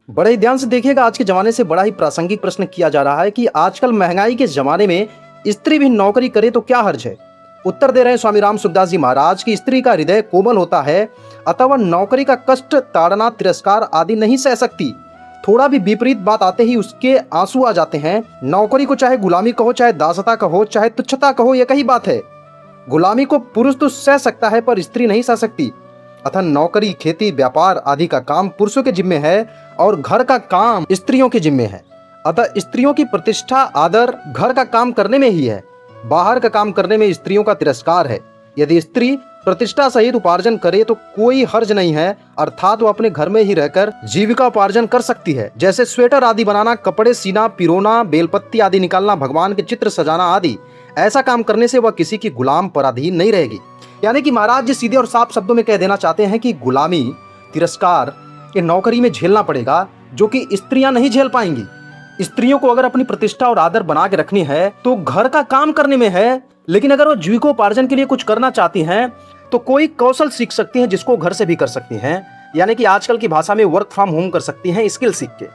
बड़े ही ध्यान से देखिएगा, आज के ज़माने से बड़ा ही प्रासंगिक प्रश्न किया जा रहा है कि आजकल महंगाई के ज़माने में स्त्री भी नौकरी करे तो क्या हर्ज है। उत्तर दे रहे हैं स्वामी राम सुखदास जी महाराज की स्त्री का हृदय कोमल होता है, अतः वह नौकरी का कष्ट, ताड़ना, तिरस्कार आदि नहीं सह सकती। थोड़ा भी विपरीत बात आते ही उसके आंसू आ जाते हैं। नौकरी को चाहे गुलामी कहो, चाहे दासता कहो, चाहे तुच्छता कहो, एक ही बात है। गुलामी को पुरुष तो सह सकता है पर स्त्री नहीं सह सकती। अतः नौकरी, खेती, व्यापार आदि का काम पुरुषों के जिम्मे है और घर का काम स्त्रियों के जिम्मे है। अतः स्त्रियों की प्रतिष्ठा, आदर घर का काम करने में ही है, बाहर का काम करने में स्त्रियों का तिरस्कार है। यदि स्त्री प्रतिष्ठा सहित उपार्जन करे तो कोई हर्ज नहीं है, अर्थात वो अपने घर में ही रहकर जीविका उपार्जन कर सकती है, जैसे स्वेटर आदि बनाना, कपड़े सीना, पिरोना, बेलपत्ती आदि निकालना, भगवान के चित्र सजाना आदि। ऐसा काम करने से वह किसी की गुलाम पराधीन नहीं रहेगी। यानी कि महाराज जी सीधे और साफ शब्दों में कह देना चाहते हैं कि गुलामी, तिरस्कार ये नौकरी में झेलना पड़ेगा, जो कि स्त्रियां नहीं झेल पाएंगी। स्त्रियों को अगर अपनी प्रतिष्ठा और आदर बना के रखनी है तो घर का काम करने में है, लेकिन अगर वो जीविकोपार्जन के लिए कुछ करना चाहती हैं तो कोई कौशल सीख सकती हैं, जिसको घर से भी कर सकती हैं। यानी कि आजकल की भाषा में वर्क फ्रॉम होम कर सकती हैं स्किल सीख के।